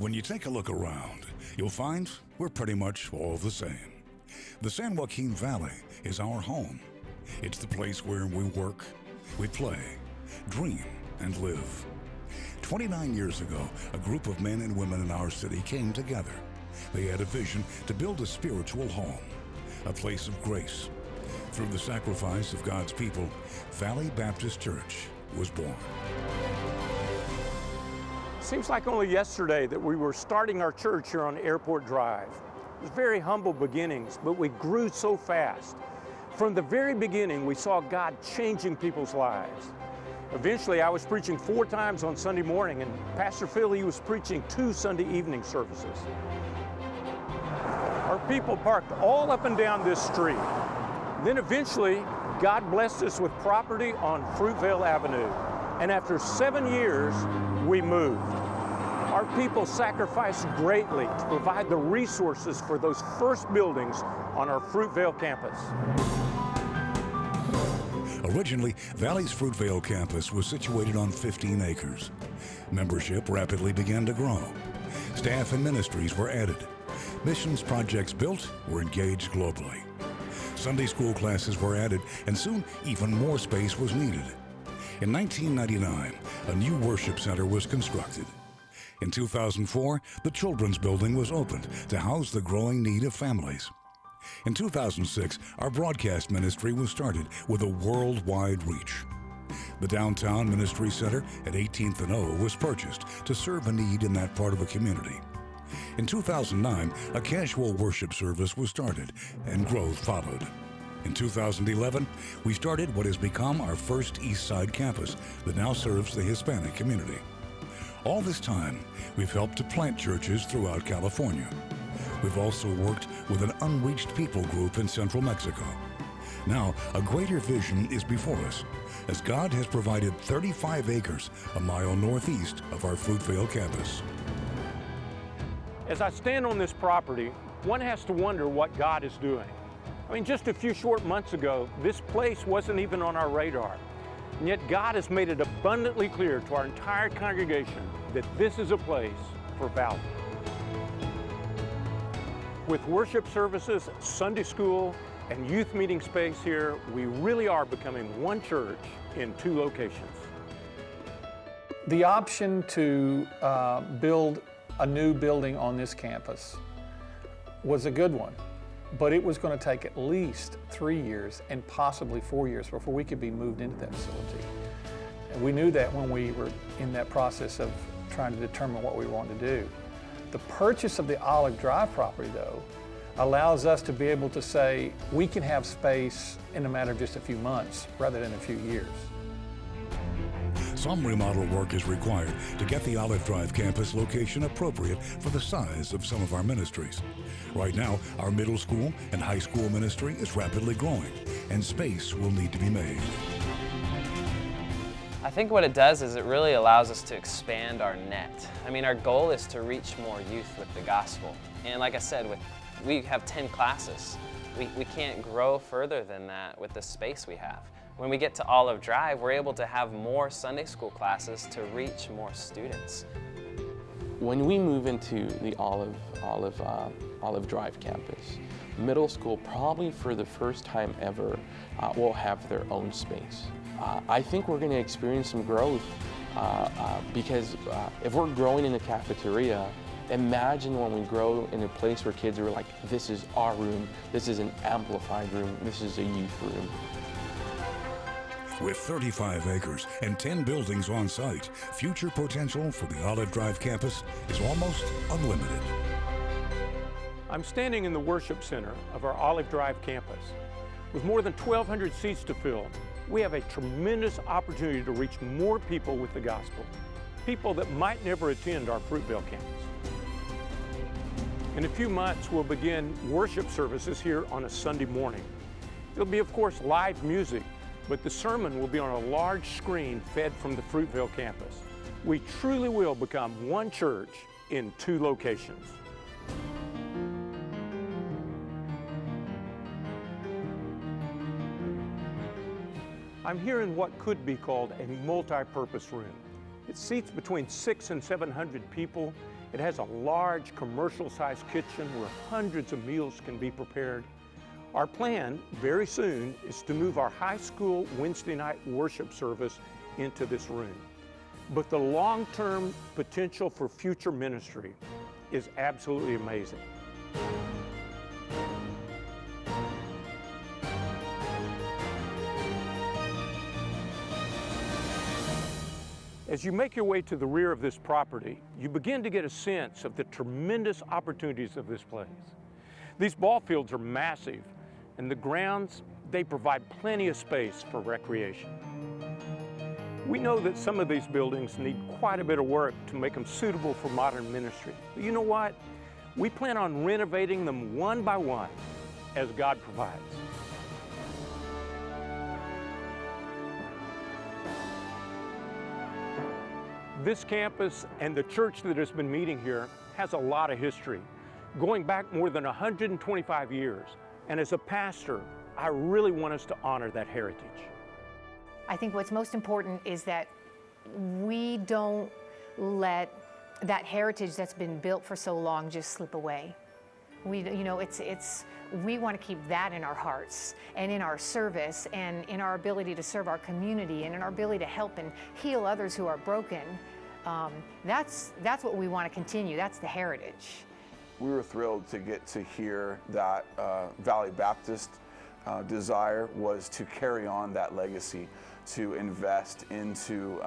When you take a look around, you'll find we're pretty much all the same. The San Joaquin Valley is our home. It's the place where we work, we play, dream, and live. 29 years ago, a group of men and women in our city came together. They had a vision to build a spiritual home, a place of grace. Through the sacrifice of God's people, Valley Baptist Church was born. Seems like only yesterday that we were starting our church here on Airport Drive. It was very humble beginnings, but we grew so fast. From the very beginning, we saw God changing people's lives. Eventually, I was preaching 4 times on Sunday morning, and Pastor Phil, he was preaching 2 Sunday evening services. Our people parked all up and down this street. Then eventually, God blessed us with property on Fruitvale Avenue. And after 7 years, we moved. Our people sacrificed greatly to provide the resources for those first buildings on our Fruitvale campus. Originally, Valley's Fruitvale campus was situated on 15 acres. Membership rapidly began to grow. Staff and ministries were added. Missions projects built were engaged globally. Sunday school classes were added, and soon even more space was needed. In 1999, a new worship center was constructed. In 2004, the children's building was opened to house the growing need of families. In 2006, our broadcast ministry was started with a worldwide reach. The Downtown Ministry Center at 18th and O was purchased to serve a need in that part of the community. In 2009, a casual worship service was started, and growth followed. In 2011, we started what has become our first East Side campus that now serves the Hispanic community. All this time, we've helped to plant churches throughout California. We've also worked with an unreached people group in central Mexico. Now, a greater vision is before us, as God has provided 35 acres a mile northeast of our Fruitvale campus. As I stand on this property, one has to wonder what God is doing. I mean, just a few short months ago, this place wasn't even on our radar. And yet God has made it abundantly clear to our entire congregation that this is a place for Valley. With worship services, Sunday school, and youth meeting space here, we really are becoming one church in 2 locations. The option to build a new building on this campus was a good one, but it was going to take at least 3 years and possibly 4 years before we could be moved into that facility. And we knew that when we were in that process of trying to determine what we wanted to do. The purchase of the Olive Drive property, though, allows us to be able to say we can have space in a matter of just a few months rather than a few years. Some remodel work is required to get the Olive Drive campus location appropriate for the size of some of our ministries. Right now, our middle school and high school ministry is rapidly growing, and space will need to be made. I think what it does is it really allows us to expand our net. I mean, our goal is to reach more youth with the gospel. And like I said, we have 10 classes. We can't grow further than that with the space we have. When we get to Olive Drive, we're able to have more Sunday school classes to reach more students. When we move into the Olive Drive campus, middle school probably for the first time ever will have their own space. I think we're going to experience some growth because if we're growing in the cafeteria, imagine when we grow in a place where kids are like, this is our room, this is an amplified room, this is a youth room. With 35 acres and 10 buildings on site, future potential for the Olive Drive campus is almost unlimited. I'm standing in the worship center of our Olive Drive campus. With more than 1,200 seats to fill, we have a tremendous opportunity to reach more people with the gospel, people that might never attend our Fruitvale campus. In a few months, we'll begin worship services here on a Sunday morning. It'll be, of course, live music, but the sermon will be on a large screen fed from the Fruitvale campus. We truly will become one church in 2 locations. I'm here in what could be called a multi-purpose room. It seats between 600 and 700 people, It has a large commercial-sized kitchen where hundreds of meals can be prepared. Our plan very soon is to move our high school Wednesday night worship service into this room. But the long-term potential for future ministry is absolutely amazing. As you make your way to the rear of this property, you begin to get a sense of the tremendous opportunities of this place. These ball fields are massive, and the grounds, they provide plenty of space for recreation. We know that some of these buildings need quite a bit of work to make them suitable for modern ministry. But you know what? We plan on renovating them one by one as God provides. This campus and the church that has been meeting here has a lot of history, going back more than 125 years. And as a pastor, I really want us to honor that heritage. I think what's most important is that we don't let that heritage that's been built for so long just slip away. We want to keep that in our hearts and in our service and in our ability to serve our community and in our ability to help and heal others who are broken. That's what we want to continue. That's the heritage. We were thrilled to get to hear that Valley Baptist desire was to carry on that legacy, to invest into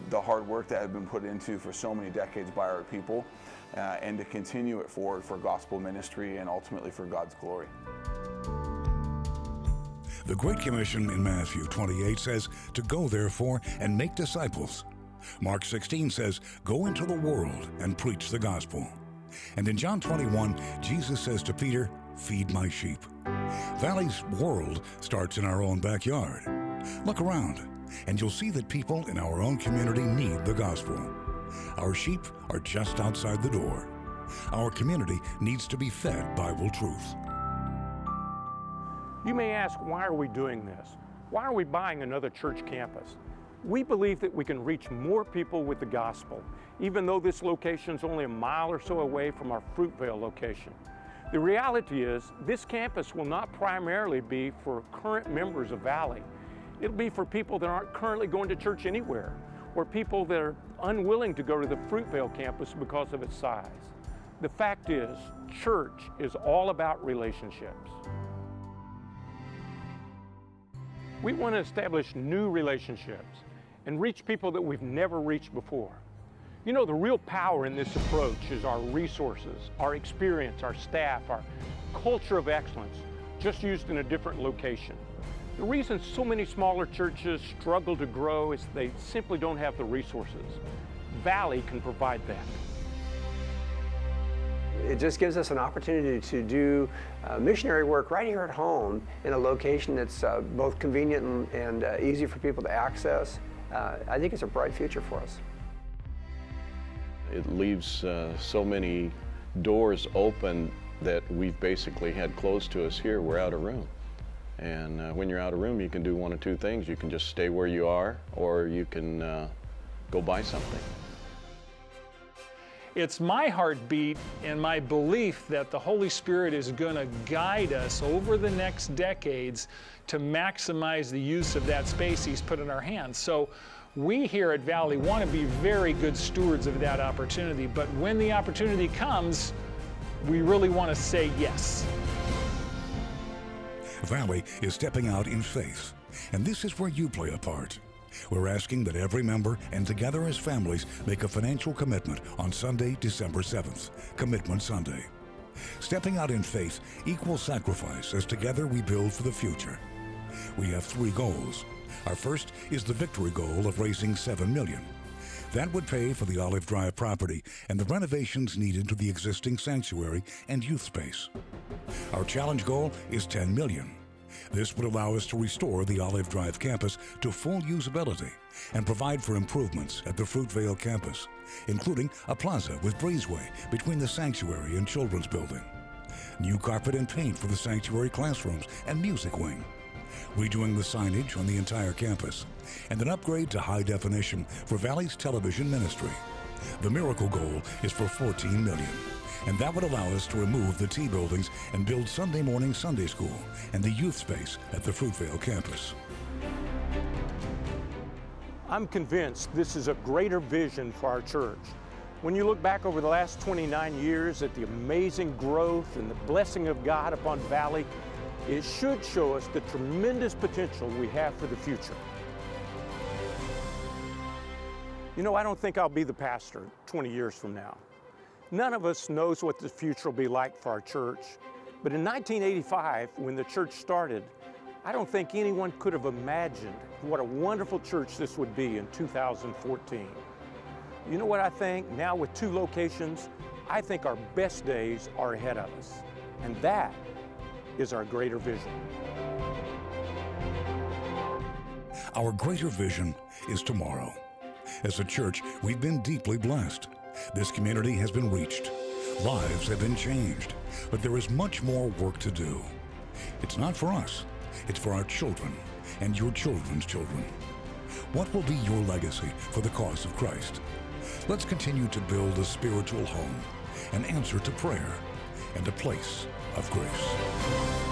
the hard work that had been put into for so many decades by our people, and to continue it forward for gospel ministry and ultimately for God's glory. The Great Commission in Matthew 28 says to go therefore and make disciples. Mark 16 says, go into the world and preach the gospel. And in John 21, Jesus says to Peter, feed my sheep. Valley's world starts in our own backyard. Look around, and you'll see that people in our own community need the gospel. Our sheep are just outside the door. Our community needs to be fed Bible truth. You may ask, why are we doing this? Why are we buying another church campus? We believe that we can reach more people with the gospel, even though this location is only a mile or so away from our Fruitvale location. The reality is, this campus will not primarily be for current members of Valley. It'll be for people that aren't currently going to church anywhere, or people that are unwilling to go to the Fruitvale campus because of its size. The fact is, church is all about relationships. We want to establish new relationships and reach people that we've never reached before. You know, the real power in this approach is our resources, our experience, our staff, our culture of excellence, just used in a different location. The reason so many smaller churches struggle to grow is they simply don't have the resources. Valley can provide that. It just gives us an opportunity to do missionary work right here at home in a location that's both convenient and easy for people to access. I think it's a bright future for us. It leaves so many doors open that we've basically had closed to us here. We're out of room. And when you're out of room, you can do one of two things. You can just stay where you are, or you can go buy something. It's my heartbeat and my belief that the Holy Spirit is going to guide us over the next decades to maximize the use of that space He's put in our hands. So we here at Valley want to be very good stewards of that opportunity, but when the opportunity comes, we really want to say yes. Valley is stepping out in faith, and this is where you play a part. We're asking that every member and together as families make a financial commitment on Sunday, December 7th, Commitment Sunday. Stepping out in faith equals sacrifice as together we build for the future. We have 3 goals. Our first is the victory goal of raising $7 million. That would pay for the Olive Drive property and the renovations needed to the existing sanctuary and youth space. Our challenge goal is $10 million. This would allow us to restore the Olive Drive campus to full usability and provide for improvements at the Fruitvale campus, including a plaza with breezeway between the sanctuary and children's building, new carpet and paint for the sanctuary classrooms and music wing, redoing the signage on the entire campus, and an upgrade to high definition for Valley's television ministry. The miracle goal is for $14 million, and that would allow us to remove the T buildings and build Sunday morning Sunday school and the youth space at the Fruitvale campus. I'm convinced this is a greater vision for our church. When you look back over the last 29 years at the amazing growth and the blessing of God upon Valley, it should show us the tremendous potential we have for the future. You know, I don't think I'll be the pastor 20 years from now. None of us knows what the future will be like for our church. But in 1985, when the church started, I don't think anyone could have imagined what a wonderful church this would be in 2014. You know what I think? Now with 2 locations, I think our best days are ahead of us. And that is our greater vision. Our greater vision is tomorrow. As a church, we've been deeply blessed. This community has been reached. Lives have been changed. But there is much more work to do. It's not for us. It's for our children and your children's children. What will be your legacy for the cause of Christ? Let's continue to build a spiritual home, an answer to prayer, and a place of grace.